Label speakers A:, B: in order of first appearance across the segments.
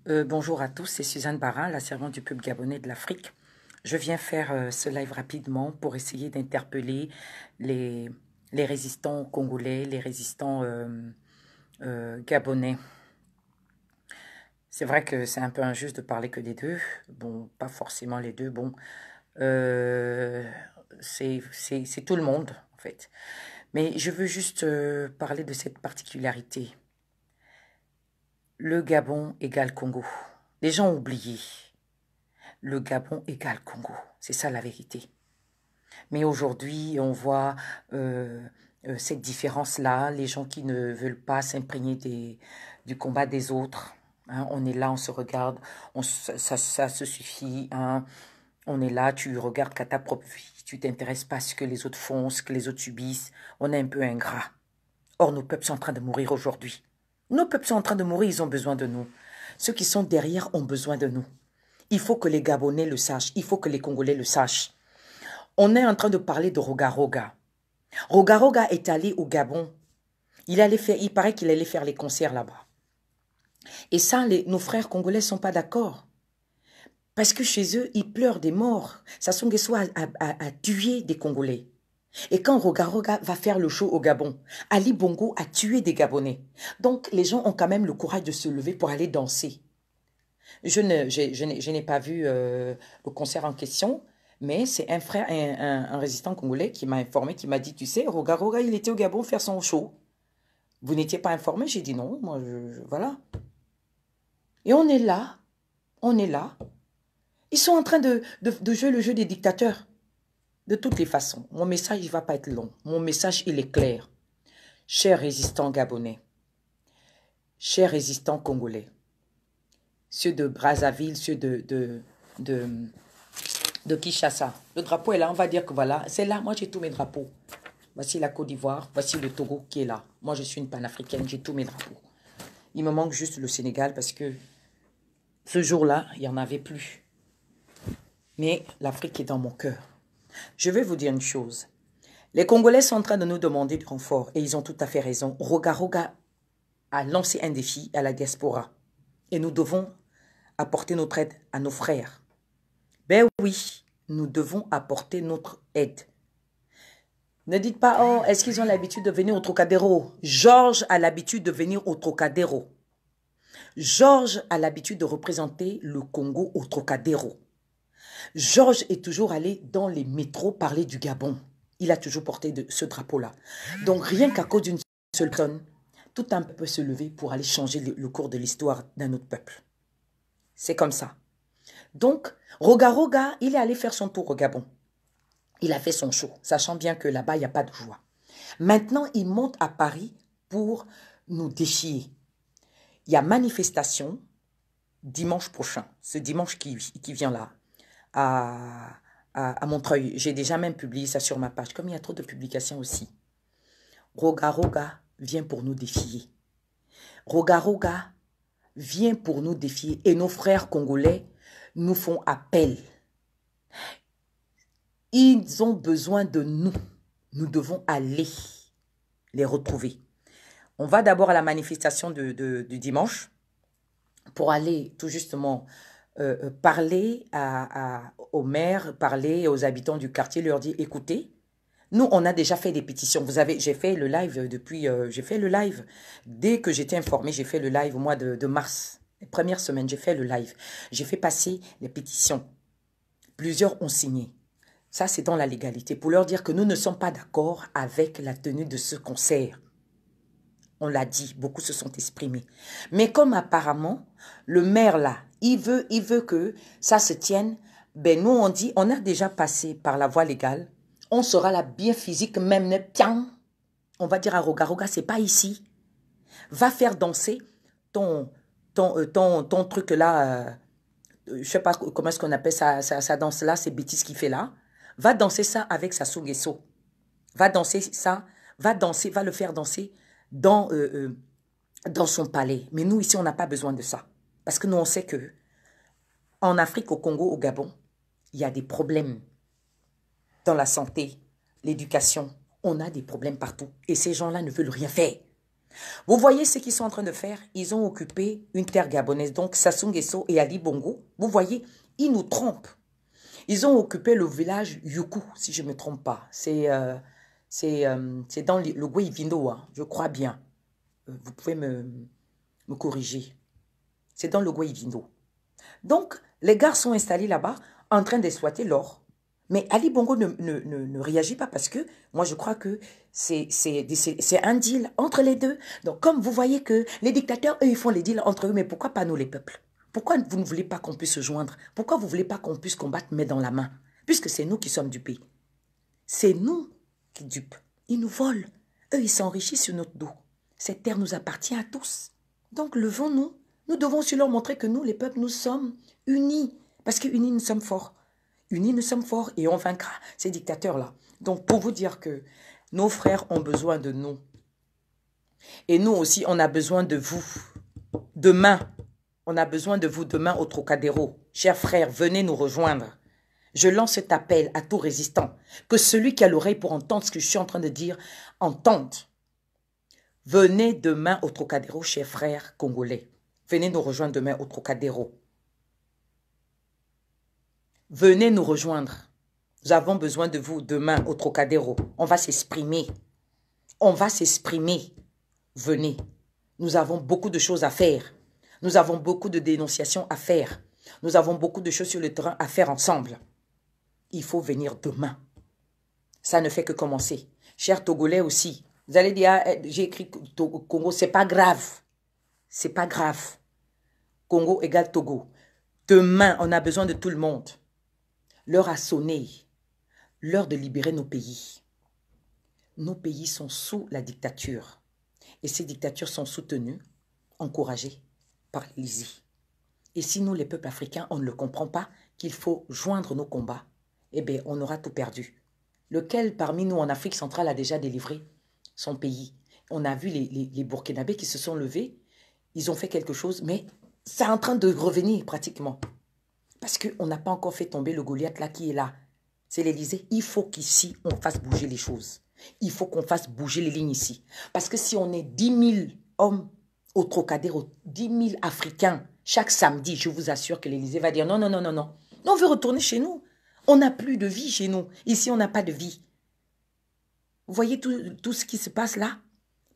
A: Bonjour à tous, c'est Suzanne Barin, la servante du peuple gabonais de l'Afrique. Je viens faire ce live rapidement pour essayer d'interpeller les, les résistants congolais, les résistants gabonais. C'est vrai que c'est un peu injuste de parler que des deux. Bon, pas forcément les deux. Bon, euh, c'est tout le monde, en fait. Mais je veux juste parler de cette particularité. Le Gabon égale Congo. Les gens ont oublié. Le Gabon égale Congo. C'est ça la vérité. Mais aujourd'hui, on voit cette différence-là, les gens qui ne veulent pas s'imprégner du combat des autres. Hein, on est là, on se regarde, ça se suffit. Hein, on est là, tu regardes qu'à ta propre vie. Tu t'intéresses pas à ce que les autres font, ce que les autres subissent. On est un peu ingrat. Or, nos peuples sont en train de mourir aujourd'hui. Nos peuples sont en train de mourir, ils ont besoin de nous. Ceux qui sont derrière ont besoin de nous. Il faut que les Gabonais le sachent. Il faut que les Congolais le sachent. On est en train de parler de Roga-Roga. Roga-Roga est allé au Gabon. Il paraît qu'il allait faire les concerts là-bas. Et ça, nos frères congolais ne sont pas d'accord. Parce que chez eux, ils pleurent des morts. Sassou Nguesso a tué des Congolais. Et quand Roga-Roga va faire le show au Gabon, Ali Bongo a tué des Gabonais. Donc, les gens ont quand même le courage de se lever pour aller danser. Je n'ai pas vu le concert en question, mais c'est un frère, un résistant congolais qui m'a informé, qui m'a dit, tu sais, Roga-Roga, il était au Gabon faire son show. Vous n'étiez pas informé? J'ai dit non, moi, voilà. Et on est là, on est là. Ils sont en train de jouer le jeu des dictateurs. De toutes les façons, mon message, il ne va pas être long. Mon message, il est clair. Chers résistants gabonais, chers résistants congolais, ceux de Brazzaville, ceux de Kinshasa. Le drapeau est là, on va dire que voilà, c'est là, moi j'ai tous mes drapeaux. Voici la Côte d'Ivoire, voici le Togo qui est là. Moi je suis une panafricaine, j'ai tous mes drapeaux. Il me manque juste le Sénégal parce que ce jour-là, il n'y en avait plus. Mais l'Afrique est dans mon cœur. Je vais vous dire une chose. Les Congolais sont en train de nous demander du renfort et ils ont tout à fait raison. Roga-Roga a lancé un défi à la diaspora et nous devons apporter notre aide à nos frères. Ben oui, nous devons apporter notre aide. Ne dites pas, oh, est-ce qu'ils ont l'habitude de venir au Trocadéro? Georges a l'habitude de venir au Trocadéro. Georges a l'habitude de représenter le Congo au Trocadéro. Georges est toujours allé dans les métros parler du Gabon. Il a toujours porté ce drapeau-là. Donc rien qu'à cause d'une seule personne, tout un peuple peut se lever pour aller changer le cours de l'histoire d'un autre peuple. C'est comme ça. Donc, Roga-Roga, il est allé faire son tour au Gabon. Il a fait son show, sachant bien que là-bas, il n'y a pas de joie. Maintenant, il monte à Paris pour nous défier. Il y a manifestation dimanche prochain, ce dimanche qui vient là, à Montreuil. J'ai déjà même publié ça sur ma page, comme il y a trop de publications aussi. Roga-Roga vient pour nous défier. Roga-Roga vient pour nous défier. Et nos frères congolais nous font appel. Ils ont besoin de nous. Nous devons aller les retrouver. On va d'abord à la manifestation du dimanche pour aller tout justement parler aux maires, parler aux habitants du quartier, leur dire, écoutez, nous, on a déjà fait des pétitions. J'ai fait le live depuis, j'ai fait le live. Dès que j'étais informée, j'ai fait le live au mois de mars. Les premières semaines, j'ai fait le live. J'ai fait passer les pétitions. Plusieurs ont signé. Ça, c'est dans la légalité. Pour leur dire que nous ne sommes pas d'accord avec la tenue de ce concert. On l'a dit, beaucoup se sont exprimés. Mais comme apparemment, le maire là, il veut que ça se tienne, ben nous on dit, on a déjà passé par la voie légale, on sera là bien physique, même, tiens, on va dire à Roga-Roga, c'est pas ici. Va faire danser ton truc là, je sais pas comment est-ce qu'on appelle ça, sa danse là, ces bêtises qu'il fait là. Va danser ça avec Sassou Nguesso. Va danser ça, va le faire danser dans son palais. Mais nous, ici, on n'a pas besoin de ça. Parce que nous, on sait que en Afrique, au Congo, au Gabon, il y a des problèmes dans la santé, l'éducation. On a des problèmes partout. Et ces gens-là ne veulent rien faire. Vous voyez ce qu'ils sont en train de faire? Ils ont occupé une terre gabonaise, donc Sassou Nguesso et Ali Bongo. Vous voyez, ils nous trompent. Ils ont occupé le village Yuku, si je ne me trompe pas. C'est dans le Gouivindo, hein, je crois bien. Vous pouvez me corriger. C'est dans le Gouivindo. Donc, les gars sont installés là-bas en train d'exploiter l'or. Mais Ali Bongo ne réagit pas parce que moi, je crois que c'est un deal entre les deux. Donc, comme vous voyez que les dictateurs, eux, ils font les deals entre eux, mais pourquoi pas nous, les peuples? Pourquoi vous ne voulez pas qu'on puisse se joindre? Pourquoi vous ne voulez pas qu'on puisse combattre main dans la main? Puisque c'est nous qui sommes dupés. C'est nous qui dupent. Ils nous volent. Eux, ils s'enrichissent sur notre dos. Cette terre nous appartient à tous. Donc, levons-nous. Nous devons aussi leur montrer que nous, les peuples, nous sommes unis. Parce qu'unis, nous sommes forts. Unis, nous sommes forts et on vaincra ces dictateurs-là. Donc, pour vous dire que nos frères ont besoin de nous. Et nous aussi, on a besoin de vous. Demain, on a besoin de vous demain au Trocadéro. Chers frères, venez nous rejoindre. Je lance cet appel à tout résistant. Que celui qui a l'oreille pour entendre ce que je suis en train de dire, entende. Venez demain au Trocadéro, chers frères congolais. Venez nous rejoindre demain au Trocadéro. Venez nous rejoindre. Nous avons besoin de vous demain au Trocadéro. On va s'exprimer. On va s'exprimer. Venez. Nous avons beaucoup de choses à faire. Nous avons beaucoup de dénonciations à faire. Nous avons beaucoup de choses sur le terrain à faire ensemble. Il faut venir demain. Ça ne fait que commencer. Chers Togolais aussi, vous allez dire, j'ai écrit Congo, c'est pas grave. C'est pas grave. Congo égale Togo. Demain, on a besoin de tout le monde. L'heure a sonné. L'heure de libérer nos pays. Nos pays sont sous la dictature. Et ces dictatures sont soutenues, encouragées par l'Élysée. Et si nous, les peuples africains, on ne le comprend pas, qu'il faut joindre nos combats, eh bien, on aura tout perdu. Lequel parmi nous en Afrique centrale a déjà délivré son pays? On a vu les Burkinabés qui se sont levés, ils ont fait quelque chose, mais c'est en train de revenir pratiquement. Parce qu'on n'a pas encore fait tomber le Goliath là qui est là. C'est l'Élysée. Il faut qu'ici, on fasse bouger les choses. Il faut qu'on fasse bouger les lignes ici. Parce que si on est 10 000 hommes au Trocadéro, 10 000 Africains, chaque samedi, je vous assure que l'Élysée va dire non, non, non, non, non. On veut retourner chez nous. On n'a plus de vie chez nous. Ici, on n'a pas de vie. Vous voyez tout ce qui se passe là?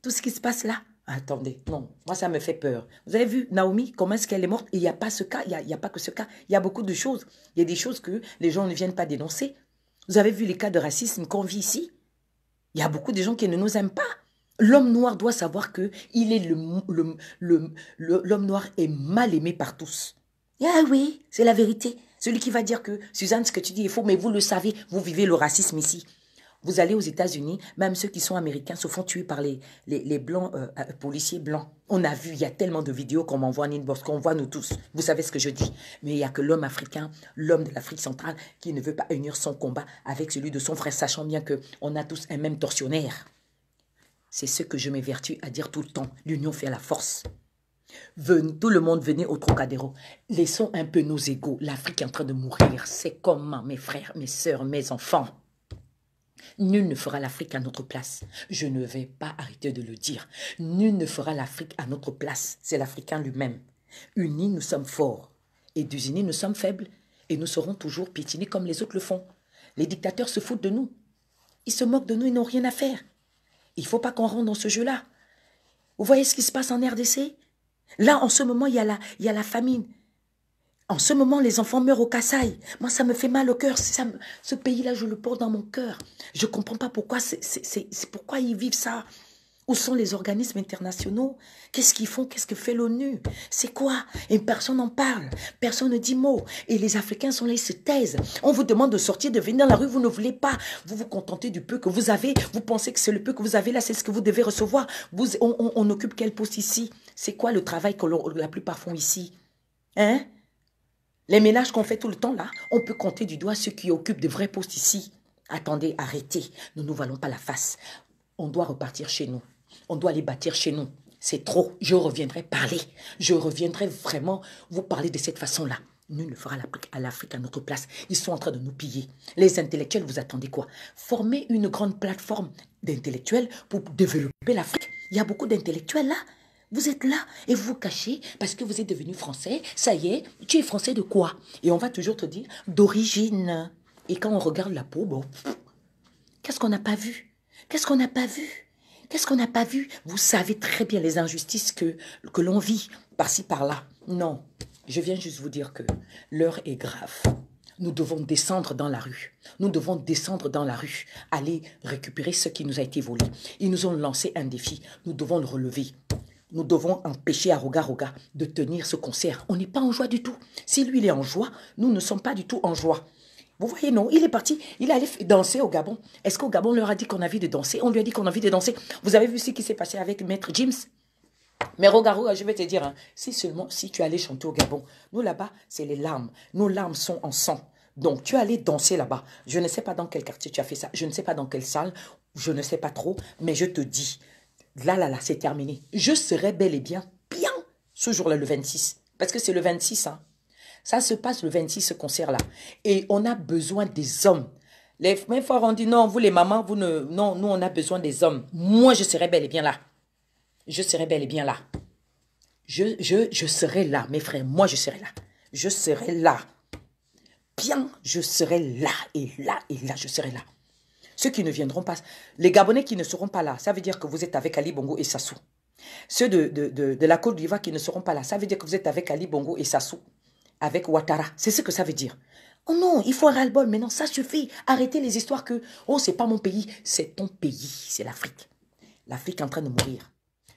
A: Tout ce qui se passe là? Attendez, non, moi ça me fait peur. Vous avez vu Naomi, comment est-ce qu'elle est morte? Et il n'y a pas ce cas, il n'y a pas que ce cas. Il y a beaucoup de choses. Il y a des choses que les gens ne viennent pas dénoncer. Vous avez vu les cas de racisme qu'on vit ici? Il y a beaucoup de gens qui ne nous aiment pas. L'homme noir doit savoir que l'homme noir est mal aimé par tous. Ah oui, c'est la vérité. Celui qui va dire que, Suzanne, ce que tu dis est faux, mais vous le savez, vous vivez le racisme ici. Vous allez aux États-Unis, même ceux qui sont américains se font tuer par les blancs, policiers blancs. On a vu, il y a tellement de vidéos qu'on m'envoie en inbox, qu'on voit nous tous. Vous savez ce que je dis. Mais il n'y a que l'homme africain, l'homme de l'Afrique centrale, qui ne veut pas unir son combat avec celui de son frère, sachant bien qu'on a tous un même tortionnaire. C'est ce que je m'évertue à dire tout le temps. L'union fait la force. Tout le monde venez au Trocadéro. Laissons un peu nos égos. L'Afrique est en train de mourir. C'est comment, mes frères, mes sœurs, mes enfants. Nul ne fera l'Afrique à notre place. Je ne vais pas arrêter de le dire. Nul ne fera l'Afrique à notre place. C'est l'Africain lui-même. Unis, nous sommes forts. Et désunis, nous sommes faibles. Et nous serons toujours piétinés comme les autres le font. Les dictateurs se foutent de nous. Ils se moquent de nous, ils n'ont rien à faire. Il ne faut pas qu'on rentre dans ce jeu-là. Vous voyez ce qui se passe en RDC? Là, en ce moment, il y a la famine. En ce moment, les enfants meurent au Kasaï. Moi, ça me fait mal au cœur. Ce pays-là, je le porte dans mon cœur. Je ne comprends pas pourquoi, pourquoi ils vivent ça. Où sont les organismes internationaux? Qu'est-ce qu'ils font? Qu'est-ce que fait l'ONU? C'est quoi? Et personne n'en parle. Personne ne dit mot. Et les Africains sont là, ils se taisent. On vous demande de sortir, de venir dans la rue, vous ne voulez pas. Vous vous contentez du peu que vous avez. Vous pensez que c'est le peu que vous avez là, c'est ce que vous devez recevoir. On occupe quel poste ici? C'est quoi le travail que la plupart font ici? Hein? Les ménages qu'on fait tout le temps là, on peut compter du doigt ceux qui occupent de vrais postes ici. Attendez, arrêtez. Ne nous voilons pas la face. On doit repartir chez nous. On doit les bâtir chez nous. C'est trop. Je reviendrai parler. Je reviendrai vraiment vous parler de cette façon-là. Nul ne fera à l'Afrique à notre place. Ils sont en train de nous piller. Les intellectuels, vous attendez quoi? Formez une grande plateforme d'intellectuels pour développer l'Afrique. Il y a beaucoup d'intellectuels là. Vous êtes là et vous vous cachez parce que vous êtes devenu français. Ça y est, tu es français de quoi? Et on va toujours te dire d'origine. Et quand on regarde la peau, bon, qu'est-ce qu'on n'a pas vu? Qu'est-ce qu'on n'a pas vu? Qu'est-ce qu'on n'a pas vu? Vous savez très bien les injustices que l'on vit par-ci, par-là. Non, je viens juste vous dire que l'heure est grave. Nous devons descendre dans la rue. Nous devons descendre dans la rue, aller récupérer ce qui nous a été volé. Ils nous ont lancé un défi. Nous devons le relever. Nous devons empêcher Aroga Roga de tenir ce concert. On n'est pas en joie du tout. Si lui, il est en joie, nous ne sommes pas du tout en joie. Vous voyez, non, il est parti, il allait danser au Gabon. Est-ce qu'au Gabon, on leur a dit qu'on a envie de danser? On lui a dit qu'on a envie de danser. Vous avez vu ce qui s'est passé avec Maître James? Mais regarde, je vais te dire, hein, si tu allais chanter au Gabon, nous là-bas, c'est les larmes. Nos larmes sont en sang. Donc, tu allais danser là-bas. Je ne sais pas dans quel quartier tu as fait ça. Je ne sais pas dans quelle salle. Je ne sais pas trop. Mais je te dis, là, c'est terminé. Je serai bel et bien ce jour-là, le 26. Parce que c'est le 26, hein. Ça se passe le 26, ce concert-là. Et on a besoin des hommes. Les mêmes fois, on dit non, vous les mamans, vous ne... Non, nous, on a besoin des hommes. Moi, je serai bel et bien là. Je serai bel et bien là. Je serai là, mes frères. Moi, je serai là. Je serai là. Bien, je serai là. Et là, je serai là. Ceux qui ne viendront pas, les Gabonais qui ne seront pas là, ça veut dire que vous êtes avec Ali Bongo et Sassou. Ceux de la Côte d'Ivoire qui ne seront pas là, ça veut dire que vous êtes avec Ali Bongo et Sassou. Avec Ouattara. C'est ce que ça veut dire. Oh non, il faut un ras-le-bol. Mais non, ça suffit. Arrêtez les histoires que, oh, c'est pas mon pays. C'est ton pays. C'est l'Afrique. L'Afrique est en train de mourir.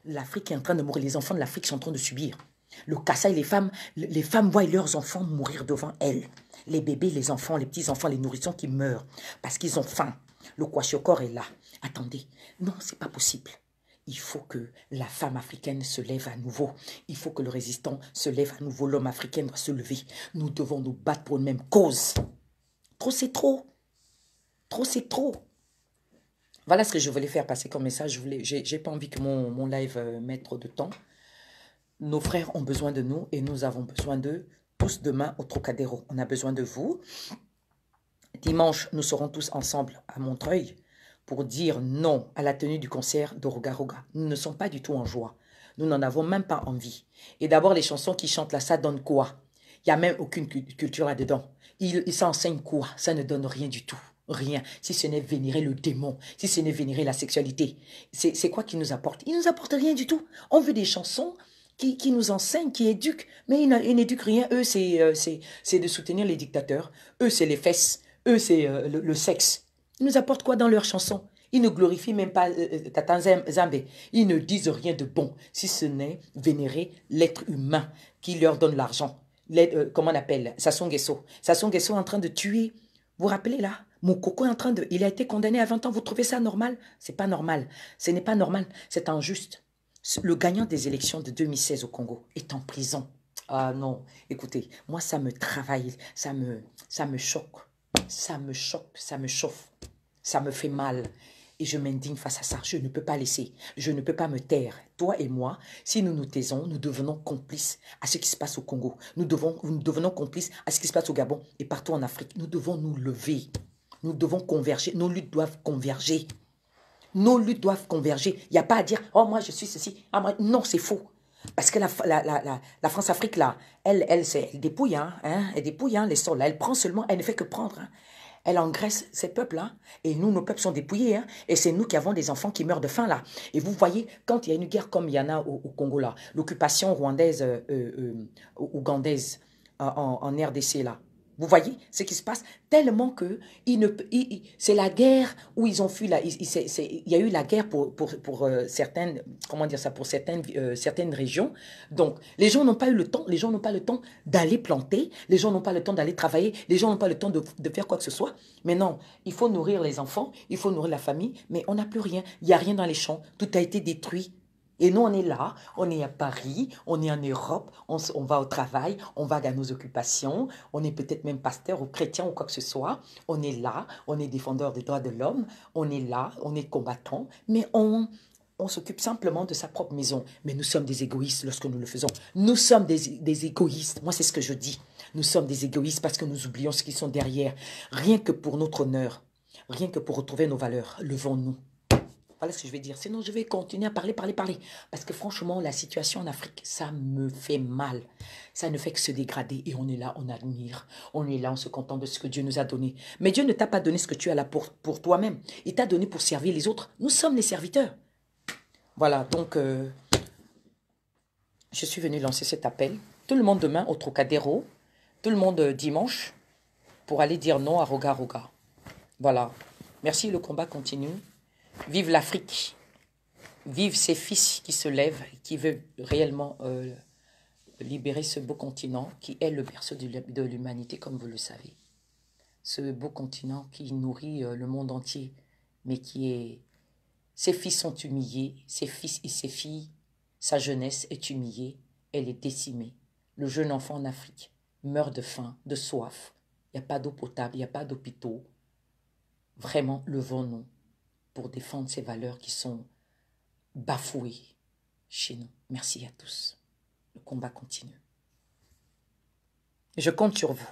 A: L'Afrique est en train de mourir. Les enfants de l'Afrique sont en train de subir. Le Kassai, les femmes voient leurs enfants mourir devant elles. Les bébés, les enfants, les petits-enfants, les nourrissons qui meurent parce qu'ils ont faim. Le Kwashiorkor est là. Attendez. Non, c'est pas possible. Il faut que la femme africaine se lève à nouveau. Il faut que le résistant se lève à nouveau. L'homme africain doit se lever. Nous devons nous battre pour une même cause. Trop, c'est trop. Trop, c'est trop. Voilà ce que je voulais faire passer comme message. J'ai pas envie que mon live mette trop de temps. Nos frères ont besoin de nous et nous avons besoin d'eux tous demain au Trocadéro. On a besoin de vous. Dimanche, nous serons tous ensemble à Montreuil pour dire non à la tenue du concert d'Oroga Roga. Nous ne sommes pas du tout en joie. Nous n'en avons même pas envie. Et d'abord, les chansons qui chantent là, ça donne quoi? Il n'y a même aucune culture là-dedans. Ils s'enseignent quoi? Ça ne donne rien du tout. Rien. Si ce n'est vénérer le démon, si ce n'est vénérer la sexualité. C'est quoi qui nous apporte? Ils ne nous apportent rien du tout. On veut des chansons qui nous enseignent, qui éduquent. Mais ils n'éduquent rien. Eux, c'est de soutenir les dictateurs. Eux, c'est les fesses. Eux, c'est le sexe. Ils nous apportent quoi dans leurs chansons? Ils ne glorifient même pas Tata Zambé. Ils ne disent rien de bon, si ce n'est vénérer l'être humain qui leur donne l'argent. Comment on appelle? Sassou Nguesso. Sassou Nguesso est en train de tuer. Vous vous rappelez là? Moukoko est en train de... Il a été condamné à 20 ans. Vous trouvez ça normal? C'est pas normal. Ce n'est pas normal. C'est injuste. Le gagnant des élections de 2016 au Congo est en prison. Ah non, écoutez, moi ça me travaille, ça me choque. Ça me choque, ça me chauffe, ça me fait mal. Et je m'indigne face à ça. Je ne peux pas laisser, je ne peux pas me taire. Toi et moi, si nous nous taisons, nous devenons complices à ce qui se passe au Congo. Nous devenons complices à ce qui se passe au Gabon et partout en Afrique. Nous devons nous lever. Nous devons converger. Nos luttes doivent converger. Nos luttes doivent converger. Il n'y a pas à dire, oh moi je suis ceci. Ah, moi... Non, c'est faux. Parce que la France-Afrique, là, elle dépouille, hein, elle dépouille les sols. Là, elle prend seulement, elle ne fait que prendre. Hein. Elle engraisse ces peuples-là. Et nous, nos peuples sont dépouillés. Hein, et c'est nous qui avons des enfants qui meurent de faim, là. Et vous voyez, quand il y a une guerre comme il y en a au Congo, là, l'occupation rwandaise, ougandaise en RDC, là. Vous voyez ce qui se passe? Tellement que c'est la guerre où ils ont fui. Il y a eu la guerre pour certaines, comment dire ça, pour certaines régions. Donc, les gens n'ont pas eu le temps, les gens n'ont pas le temps d'aller planter, les gens n'ont pas le temps d'aller travailler, les gens n'ont pas le temps de faire quoi que ce soit. Mais non, il faut nourrir les enfants, il faut nourrir la famille, mais on n'a plus rien. Il n'y a rien dans les champs, tout a été détruit. Et nous, on est là, on est à Paris, on est en Europe, on va au travail, on va dans nos occupations, on est peut-être même pasteur ou chrétien ou quoi que ce soit. On est là, on est défendeur des droits de l'homme, on est là, on est combattant, mais on s'occupe simplement de sa propre maison. Mais nous sommes des égoïstes lorsque nous le faisons. Nous sommes des égoïstes. Moi, c'est ce que je dis. Nous sommes des égoïstes parce que nous oublions ce qui sont derrière. Rien que pour notre honneur, rien que pour retrouver nos valeurs, levons-nous. Voilà ce que je vais dire. Sinon, je vais continuer à parler, parler, parler. Parce que franchement, la situation en Afrique, ça me fait mal. Ça ne fait que se dégrader. Et on est là, on admire. On est là, on se contente de ce que Dieu nous a donné. Mais Dieu ne t'a pas donné ce que tu as là pour toi-même. Il t'a donné pour servir les autres. Nous sommes les serviteurs. Voilà, donc, je suis venue lancer cet appel. Tout le monde demain au Trocadéro. Tout le monde dimanche pour aller dire non à Roga Roga. Voilà. Merci, le combat continue. Vive l'Afrique. Vive ces fils qui se lèvent, qui veulent réellement libérer ce beau continent qui est le berceau de l'humanité, comme vous le savez. Ce beau continent qui nourrit le monde entier, mais qui est... Ses fils sont humiliés, ses fils et ses filles, sa jeunesse est humiliée, elle est décimée. Le jeune enfant en Afrique meurt de faim, de soif. Il n'y a pas d'eau potable, il n'y a pas d'hôpitaux. Vraiment, levons-nous pour défendre ces valeurs qui sont bafouées chez nous. Merci à tous. Le combat continue. Je compte sur vous.